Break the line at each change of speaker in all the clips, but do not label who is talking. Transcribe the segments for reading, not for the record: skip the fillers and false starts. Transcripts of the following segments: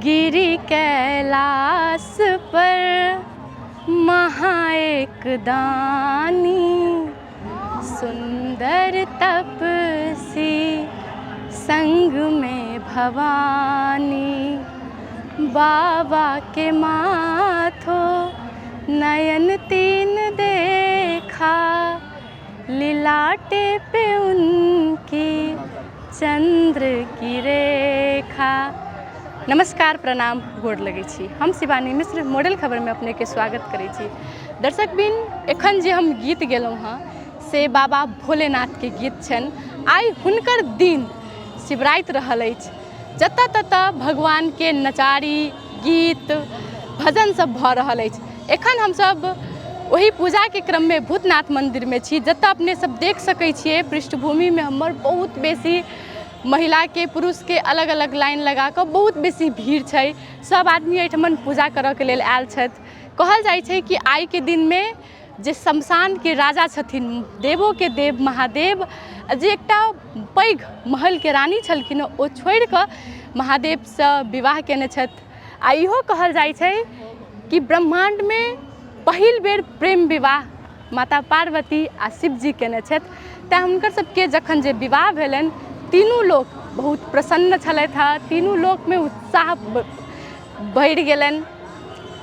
गिरी कैलाश पर महा एक दानी, सुंदर तपसी संग में भवानी। बाबा के माथो नयन तीन देखा, लिलाटे पे उनकी चंद्र की रेखा। नमस्कार, प्रणाम, गोड़ लगै छी। हम शिवानी मिश्र मॉडल खबर में अपने के स्वागत करै छी। दर्शक बिन, एखन जे हम गीत गेलहुँ हँ से बाबा भोलेनाथ के गीत छनि। आइ हुनकर दिन शिवराति रहल अछि। जतऽ ततऽ भगवान के नचारी गीत भजन सब भऽ रहल अछि। एखन हमसब वही पूजा के क्रम में भूतनाथ मंदिर में छी, जतऽ अपने सब देख सकै छियै पृष्ठभूमि में हमर बहुत बेसी महिला के पुरुष के अलग अलग लाइन लगा कऽ बहुत बेसी भीड़ छै। सब आदमी एहिठमन पूजा करऽ के लेल आयल छथि। कहल जाइ छै कि आइ के दिन में जे शमशान के राजा छथिन, देवो के देव महादेव, जे एकटा पैघ महल के रानी छलखिन, ओ छोड़ि कऽ महादेवसँ विवाह केने छथि। आ इहो कहल जाइ छै कि ब्रह्मांड में पहिल बेर प्रेम विवाह माता पार्वती आ शिव जी केने छथि। तेँ हुनकर सबके जखन जे विवाह भेलनि, तीनू लोक बहुत प्रसन्न छलथि हँ। तीनू लोक में उत्साह बढ़ि गेलनि,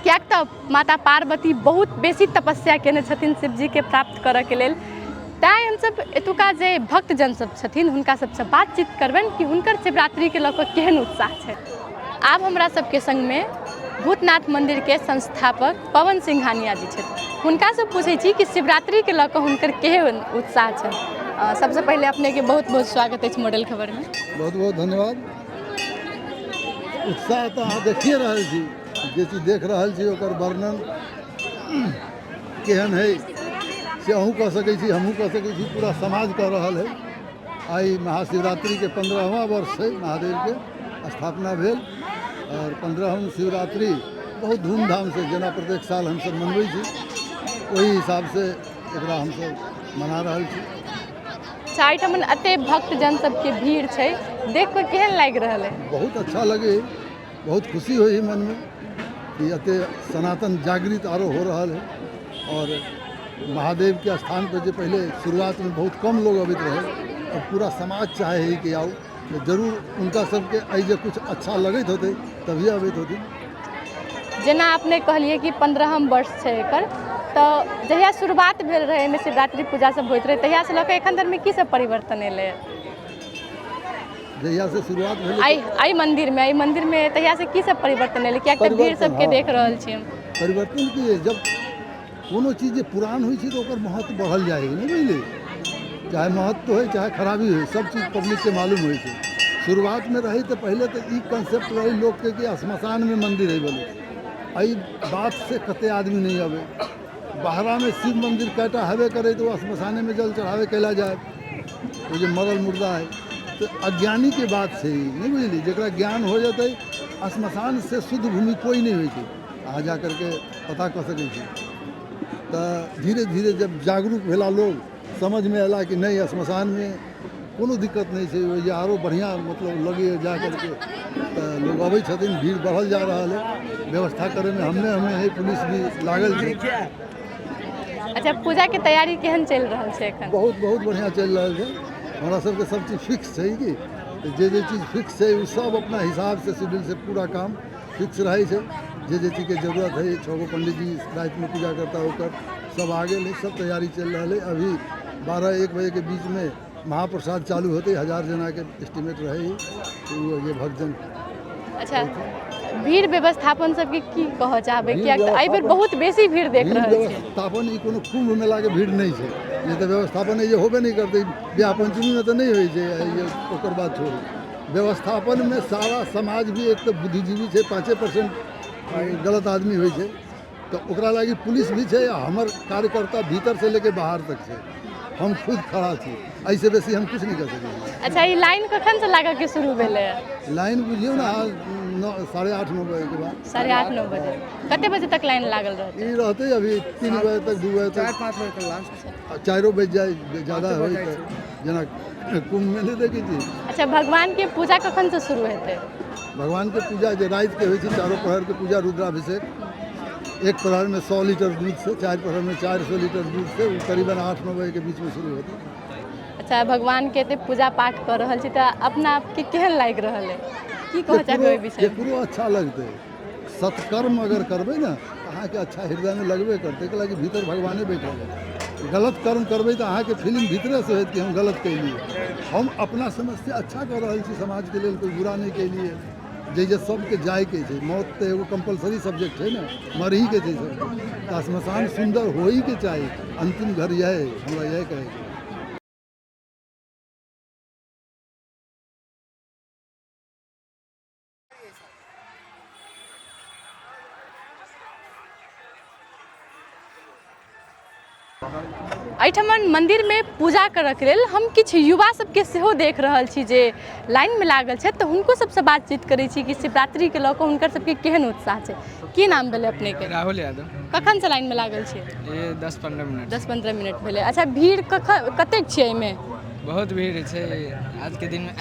किएक तऽ माता पार्वती बहुत बेसी तपस्या केने छथिन शिव जी के प्राप्त करऽ के लेल। तेँ हमसब एतुका जे भक्तजन सब छथिन हुनका सबसँ बातचीत करबनि कि हुनकर शिवरात्रि के लऽ कऽ केहन उत्साह छै। आब हमरा सबके संग में भूतनाथ मंदिर के संस्थापक पवन सिंघानिया जी छथि। हुनका से पूछै छी कि शिवरात्रि के लऽ कऽ हुनकर केहन उत्साह छनि। सबसे पहले अपने के बहुत बहुत स्वागत है मॉडल खबर में।
बहुत बहुत धन्यवाद। उत्साह तो अहाँ देखिए रहल छी, जे चीज देख रहल छी ओकर वर्णन केहन है से अहूँ कह सकै छी, हमहूँ कह सकै छी, पूरा समाज कह रहल है। आई महाशिवरात्रि के 15वां वर्ष है महादेव के स्थापना भेल, और 15वीं शिवरात्रि बहुत धूमधाम से जेना प्रत्येक साल हमसब मनबै छी, वही हिसाब से एकरा हमसब मना रहल छी।
एहिठमन एते भक्तजन सबके भीड़ छै, देख कऽ केहन लागि रहल है?
बहुत अच्छा लगे, बहुत खुशी हो है मन में कि एते सनातन जागृत आरो हो रहा है। और महादेव के स्थान पर जो पहले शुरुआत में बहुत कम लोग अबित रहे, अब पूरा समाज चाहे है कि आओ, तो जरूर उनका सबके आई जे कुछ अच्छा लगत होते तभी अबित होते।
जेना अपने कहलिए कि 15वां वर्ष छै एकर, तो जहिया शुरुआत भेल रहे में शिवरात्रि पूजा सब होइत रहे, तहिया से लऽ कऽ एखन धरि में की सब परिवर्तन एलै?
जहिया से शुरुआत भेल
आई मंदिर में तहिया से की सब परिवर्तन एलै? किया कि भीड़ सबके देख रहल छी हम।
परिवर्तन की है, जब कोनो चीज जे पुरान होइ छै तो ओकर महत्व बढ़ल जाए है, नहीं बुझलिए? चाहे महत्व हो चाहे खराबी हो, सब चीज पब्लिक के मालूम हो। शुरुआत में रही तो पहले तो ई कंसेप्ट रही लोग के कि श्मशान में मंदिर है बोले। आई बात से कते आदमी नहीं आवे। बाहरा में शिव मंदिर कटा हेबे करे तो श्मशाने में जल चढ़ावे कैला जाए, वो जो मरल मुर्दा है। तो अज्ञानी के बात से ही, नहीं बुझली, जरा ज्ञान हो जाते श्मशान से शुद्ध भूमि कोई नहीं हुई। आ जा करके पता कर सके। तो धीरे धीरे जब जागरूक भेला लोग, समझ में आला कि नहीं श्मशान में कोनो दिक्कत नहीं है, ये आरो बढ़िया मतलब लगे जा करके, तो लोग अबै छथिन, भीड़ बढ़ल जा रहा है। व्यवस्था करे में हमें है, पुलिस भी लागल है।
अच्छा, पूजा के तैयारी केहन चल रहा है एखन?
बहुत बहुत बढ़िया चल रहा है। हमारा सबके सब चीज़ फिक्स है कि जे चीज़ फिक्स है वो सब अपना हिसाब से शेड्यूल से पूरा काम फिक्स रहे है। जे चीज़ के जरूरत है, 6 गो पंडित जी रात में पूजा करता होकर सब आगे ले, सब तैयारी चल रहा है। अभी 12-1 बजे के बीच में महाप्रसाद चालू होते, 1000 जना के एस्टिमेट रहे तो ये भक्तजन।
अच्छा, भीड़ व्यवस्थापन सबके की कह चाहबे? किया एहि बेर बहुत बेसी भीड़ देख रहल छी।
व्यवस्थापन ई कोनो कुंभ मेला के भीड़ नहीं है, ये तो व्यवस्थापन ये होबे नहीं करते। ब्याह पंचमी में तो नहीं हो, ये ओकर बात छोड़। व्यवस्थापन में सारा समाज भी एक तो बुद्धिजीवी है, 5% गलत आदमी हो, तो ओकरा लागी पुलिस भी है। हमर कार्यकर्ता भीतर से लेके बाहर तक है, हम खुद खड़ा थी, ऐसे बेसी हम कुछ नहीं कर सके।
अच्छा, ये लाइन कखन से लागल के शुरू भेले? लाइन
बुझियो ना 8:30-9 बजे के बाद।
8:30-9 बजे कते बजे तक लाइन लागल रहते?
ये रहते अभी 3 बजे तक, 2 बजे तक,
4-5 बजे तक लास्ट।
4 बज जाए ज़्यादा हो तो जना कुंभ मेले देखै छी।
अच्छा, भगवान के पूजा कखन से शुरू हेतै?
भगवान के पूजा जे राति के होइ छै, चारों पहर के पूजा रुद्राभिषेक, एक पहर में 100 लीटर दूध से, 4 पहर में 400 लीटर दूध से, वो करीबन 8-9 बजे के बीच में शुरू होता है।
अच्छा, भगवान के एते पूजा पाठ कर रहल छी तऽ अपना आप के केहन लागि रहल है? की कहऽ चाहबै ओहि विषय में?
केकरो अच्छा लगतै। सत्कर्म अगर करबै ना तऽ अहाँके अच्छा हृदय में लगबे करतै, कि लागी भीतर भगवाने बैठल है। गलत कर्म करबै तऽ अहाँके फीलिंग भीतरे से होत कि हम गलत कैलिए। हम अपना समझ से अच्छा कर रहल छी, समाज के लेल कोई बुरा नहीं कैलिए। जैसे सबके जाए के छै, मौत तो एगो कंपलसरी सब्जेक्ट है ना, मर ही के छै सबके। तऽ श्मशान सुंदर हो ही के चाही। अंतिम घर यह है, हमरा यह कहे के।
एहिठमन मंदिर में पूजा करऽ के लेल हम किछु युवा सबके सेहो देख रहल छी जे लाइन में लागल छै, तऽ हुनको सबसँ बातचीत करै छी कि शिवरात्रि के लऽ कऽ हुनकर सबके केहन उत्साह छै। की नाम भेलै अपने के?
राहुल यादव।
कखन से लाइन में लागल छी?
ये 10-15 मिनट।
10-15 मिनट भेलै। अच्छा, भीड़ कतेक छै एहिमे?
बहुत भीड़ छै आज के दिन में।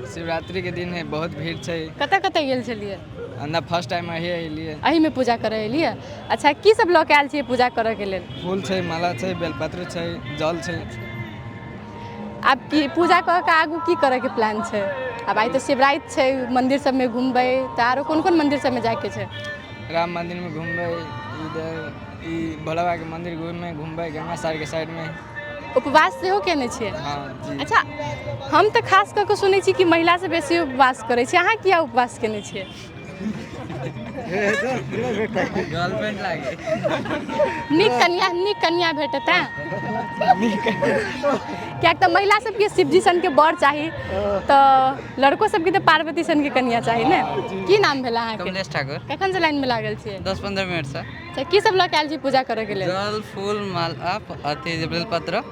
शिवरात्रि के दिन है, बहुत भीड़ छै।
कतऽ कतऽ गेल छलियै?
अंदर फर्स्ट टाइम अही एलिए।
एही में पूजा करे एलियै? अच्छा, की सब लऽ के आयल छियै पूजा करऽ के लेल?
फूल छै, माला छै, बेलपत्र छै, जल छै।
आब की पूजा कऽ के आगू की करे के प्लान छै? अब आइ तऽ शिवरात्रि छै, मंदिर सब में घूमबै तऽ आरो कोन कोन मंदिर सब में जाए के छै?
राम मंदिर में घूमबै, इधर भोला बाबा के मंदिर घूमबै, गंगा सागर के साइड में।
उपवास सेहो केने छियै?
हाँ जी।
अच्छा, हम तऽ खास कऽ के सुनै छी कि महिला से बेसी उपवास करै छी, अहाँ किया उपवास केने छियै?
गर्लफ्रेंड लागे।
नीक कन्या भेटत है? क्या तऽ महिला सबके शिवजी सन के बर चाही, तऽ लड़को सबके तऽ पार्वती सन के कन्या चाही ने। की नाम भेला अहाँके?
कमलेश ठाकुर।
कखन से लाइन में लागल छियै?
10-15 मिनट से।
अच्छा, की सब लऽ के आयल छी पूजा करे के लेल?
जल, फूल, माला, अथी बेलपत्र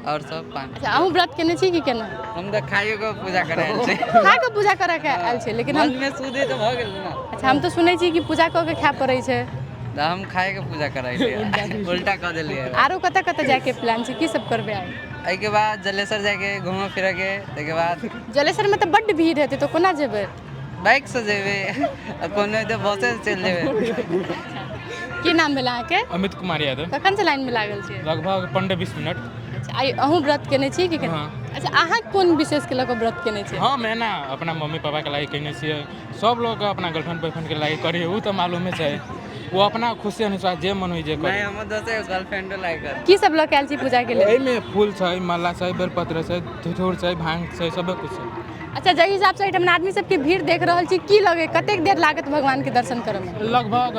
और सब पानी।
अच्छा, अहूँ व्रत केने छी कि केना?
हम तऽ खाइयो के पूजा करे आयल छी।
खा के पूजा करे के आयल छी, लेकिन हम
मन में सुधे तो भ गेल ना।
अच्छा, हम तो सुनै छी कि पूजा कऽ के खाय पड़ै छै।
तऽ हम खाए के पूजा कराइलिए, उल्टा कऽ देलिए।
आरो कतऽ कतऽ जाए के प्लान छै? की सब करबै आइ?
एहि के बाद जलेसर जाके घूमे फिरे के, ताहि के बाद
जलेसर में तऽ बड्ड भीड़ हेतै, तो कोना जेबै?
बाइक से जेबै, कोनो तो बसे से चलि जेबै।
की नाम भेल अहाँके?
अमित कुमार यादव।
कखन से लाइन में लागल छियै?
लगभग 15-20 मिनट।
अच्छा, आइ अहूँ व्रत केने छी कि केना?
हाँ।
अच्छा, अहाँ कोन विशेष के लऽ कऽ व्रत केने छियै?
हाँ, मैं ना अपना मम्मी पापा के लागे केने छियै। सब लोग अपना गर्लफ्रेंड बॉयफ्रेंड के लागे करिए, वो तो मालूम है। वो अपना खुशी अनुसार जे मन होइ जे करे।
नहीं, हम दोसर गर्लफ्रेंड लागे कर।
की सब लऽ के आयल छी पूजा के लेल?
एहि में फूल छै, माला छै, बेलपत्र छै, धतूर छै, भांग छै, सब कुछ छै।
अच्छा, जाहि हिसाब से एहिठाम आदमी सबके भीड़ देख रहल छी, की लगे कतेक देर लागत भगवान के दर्शन करे में?
लगभग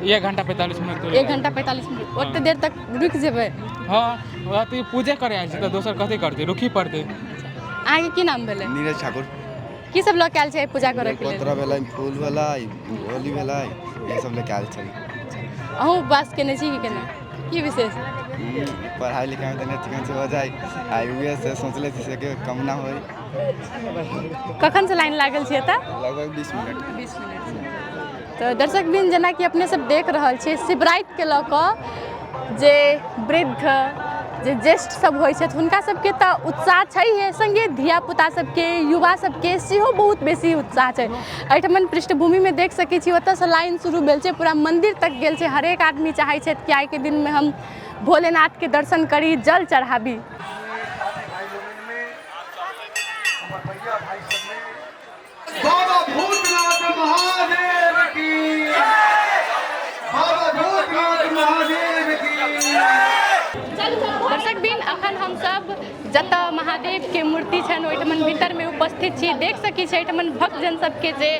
1 घंटा 45 मिनट।
1 घंटा 45 मिनट? ओते देर तक रुक जेबै?
हाँ, तो पूजा करे आयल छी तऽ दोसर कथी करते, रुकी पड़ते।
अहाँके की नाम भेलै?
नीरज ठाकुर।
की सब लऽ के आयल छै पूजा करे के लेल?
बेलपत्र भेलै, फूल भेलै, होली भेलै, ये सब लेके आयल छी।
अहूँ उपवास केने छी कि केना? की विशेष?
पढ़ाई लिखाई में ठीक से हो जाए, आई हुए से सोचले छी से के कम ना होई।
कखन से लाइन लागल छियै तऽ?
लगभग 20 मिनट।
20 मिनट। तऽ दर्शक बिन, जेना कि अपने सब देख रहल छियै, शिवरात्रि के लऽ कऽ जे वृद्ध, जे ज्येष्ठ सब होइ छथि, हुनका सबके तऽ उत्साह छैहे, संगे धियापुता सबके, युवा सबके सेहो बहुत बेसी उत्साह छै। एहिठमन पृष्ठभूमि में देख सकै छी, ओतऽसँ लाइन शुरू भेल छै, पूरा मंदिर तक गेल छै। हरेक आदमी चाहै छथि कि आइ के दिन में हम भोलेनाथ के दर्शन करी, जल चढ़ाबी।
बाबा भूतनाथ महादेव की, बाबा भूतनाथ महादेव की।
दर्शक बिन, अखन हम सब जतऽ महादेव के मूर्ति छनि ओहिठमन भीतर में उपस्थित छी। देख सकै छी एहिठमन भक्तजन सबके जे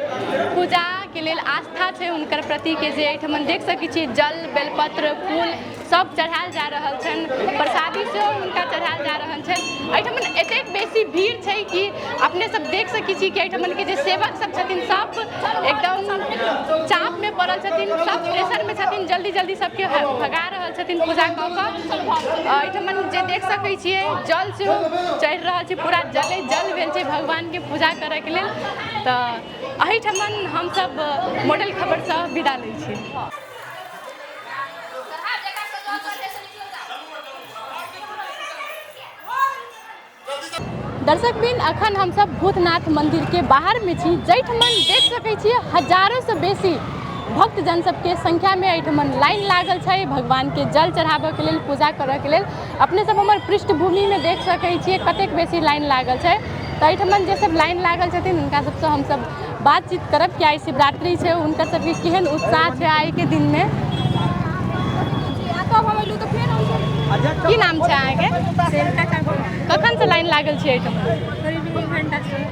पूजा के लेल आस्था छै हुनकर प्रति के, जे एहिठमन देख सकै छी जल, बेलपत्र, फूल सब चढ़ायल जा रहल छनि, प्रसादी सेहो हुनका चढ़ायल जा रहल छनि। एहिठमन एतेक बेसी भीड़ छै कि अपने सब देख सकै छी कि एहिठमन के जे सेवक सब छथिन, सब एकदम चाप में पड़ल छथिन, सब प्रेशर में छथिन, जल्दी जल्दी सबके भगा रहल छथिन पूजा कऽ कऽ। एहिठमन जे देख सकै छियै जल सेहो चढ़ि रहल छै, पूरा जले जल भेल छै भगवान के पूजा करे के लेल। तऽ एहिठमन हमसब मॉडल खबरसँ विदा लै छी। दर्शक बिन अखन हम सब भूतनाथ मंदिर के बाहर में छी, जैठमन देख सकै छियै हजारों से बेसी भक्तजन सबके संख्या में एठमन लाइन लागल छै भगवान के जल चढ़ाबऽ के लेल, पूजा करऽ के लेल। अपने सब हमर पृष्ठभूमि में देख सकै छियै कतेक बेसी लाइन लागल छै। तो एठमन जे सब लाइन लागल छथिन हुनका सबसँ हम सब बातचीत करब कि आइ शिवरात्रि छै, हुनकर सबके केहन उत्साह छै आइ के दिन में। की नाम छै अहाँके? कखन से लाइन लागल छै एहिठमन?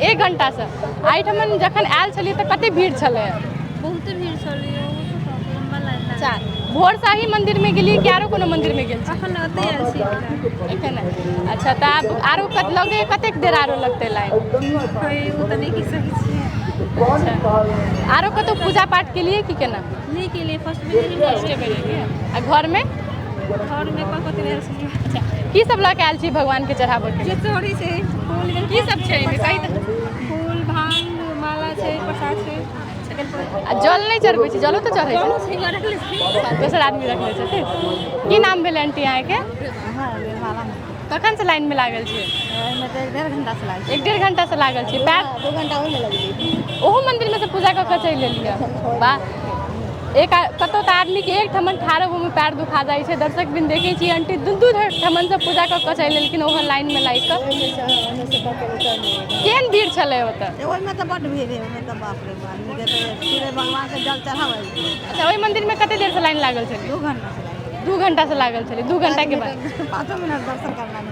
एक घंटा से। एहिठमन जखन आयल छलियै तऽ कते भीड़ छलै?
बहुत भीड़ छलै, लम्बा लाइन लागल।
अच्छा, भोर से ही मंदिर में गेलियै कि आरो कोनो मंदिर में गेल छी?
अखन ओतै आयल छी।
एखन? अच्छा, तऽ आब आरो लगे कतेक देर आरो लगतै लाइन?
ओ तऽ नहीं कहि सकै छी।
अच्छा, आरो कतौ पूजा पाठ के लिए कि केना?
नहीं के लिए फर्स्ट में
गेलियै। आ घर में?
घर में कतौ नहीं छी।
अच्छा, की सब लऽ के आयल छी भगवान के चढ़ाबऽ के?
जे चोरी छै, फूल
की सब छै एहिमे कहि तऽ?
फूल, भांग, माला छै, प्रसाद छै।
आ जल नहीं चढ़बै छी? जलो तऽ चढ़ै छै, दोसर आदमी रखले छथिन। की नाम भेलै आंटी अहाँके? कखन से लाइन में लागल छियै?
एक डेढ़ घंटा से लागल।
एक डेढ़ घंटा से लागल छियै। पैर
2 घंटा ओहिमे लगलै।
ओहो मंदिर में से पूजा कऽ के चलि एलियै? वाह। एक कतौ तऽ आदमी के एक ठमन ठाढ़ होबऽ में पैर दुखा जाइ छै। दर्शक बिन देखै छी आंटी दू ठमन से पूजा कऽ के चलि एलखिन ओहो लाइन में लागि कऽ। केहन भीड़ छलै ओतऽ?
ओहिमे तऽ बड्ड भीड़ है, ओहिमे तऽ बाप रे बाप पूरे भगवान के जल चढ़ाबै।
अच्छा, ओहि मंदिर में कते देर से लाइन लागल छलै?
2 घंटा से लागल।
2 घंटा से लागल छलै। 2 घंटा के बाद
5 मिनट दर्शन करना है।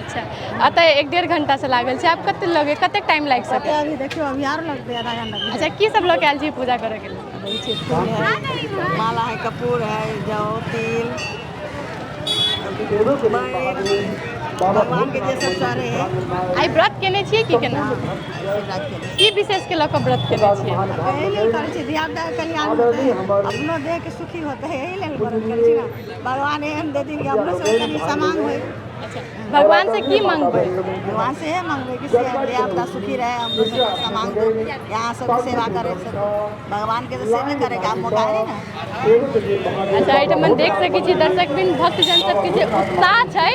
अच्छा, अतः 1-1.5 घंटा से लागल छै। आब कते लगे कते टाइम लागि सके?
अभी देखियो अभी आरो लगतै आधा घंटा।
अच्छा, की सब लऽ के आयल छी पूजा करे के लिए?
फूल है, माला है, कपूर है, जौ, तिल, भगवान के जे सब सारे है।
आई व्रत केने छियै कि केना? की विशेष के लऽ कऽ व्रत केने छियै?
यही लेल करै छी, धिया पुता के कल्याण होतै, अपनो देह के सुखी होतै, यही लेल व्रत करै छी ना। भगवान एहन देथिन कि अपनो से कनी सामान होय।
अच्छा, भगवान से की मांगबै?
भगवान से मांगबै कि धिया पुता सुखी रहे, हमरो से सामान दो, यहाँ सब सेवा करे, सब भगवान के तो सेवा करे का मौका है ना।
अच्छा, एहिठमन देख सकै छी दर्शक बिन भक्तजन सबके जे उत्साह छै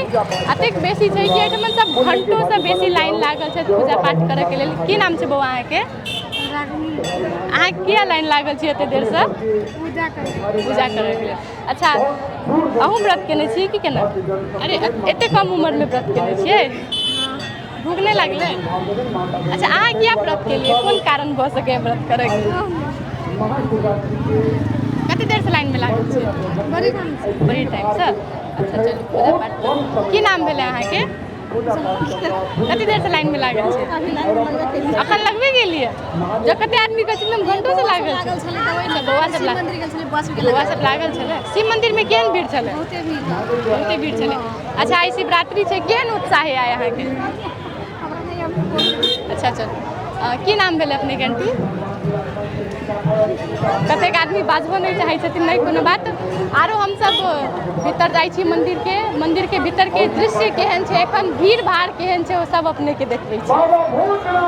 अतेक बेसी छै कि एहिठमन सब घंटों से बेसी लाइन लागल छै पूजा पाठ करे के लेल। की नाम छै बौआ अहाँके? अहाँ किया लाइन लागल छी एते देर से?
पूजा
करे के लेल। अच्छा, अहूँ व्रत केने छी कि केना? अरे एते कम उम्र में व्रत केने छियै? भूख नहीं लागलै? अच्छा, अहाँ किया व्रत केलियै? कोन कारण भऽ सकै व्रत करे के? कते देर से लाइन में लागल छियै? बड़ी टाइम से। अच्छा, चलू पूजा पाठ करू। की नाम भेलै अहाँके? कते देर से लाइन में लागल छियै? अखन लगबे गेलियै? जो कते आदमी कहै छै घंटों से लागल छै। बौआ सब लागल छलै। शिव मंदिर में केहन भीड़ छलै? बहुते भीड़ छलै। अच्छा, आई शिवरात्रि छै, केहन उत्साह है आइ अहाँके? अच्छा, चलू की नाम भेलै अपने के आंटी? कतेक आदमी बाजबो नहीं चाहै छथिन, नहीं कोनो बात। आरो हम सब भीतर जाइ छी मंदिर के भीतर के दृश्य केहन छै, एखन भीड़ भाड़ केहन छै, वो सब अपने के देखबै छी।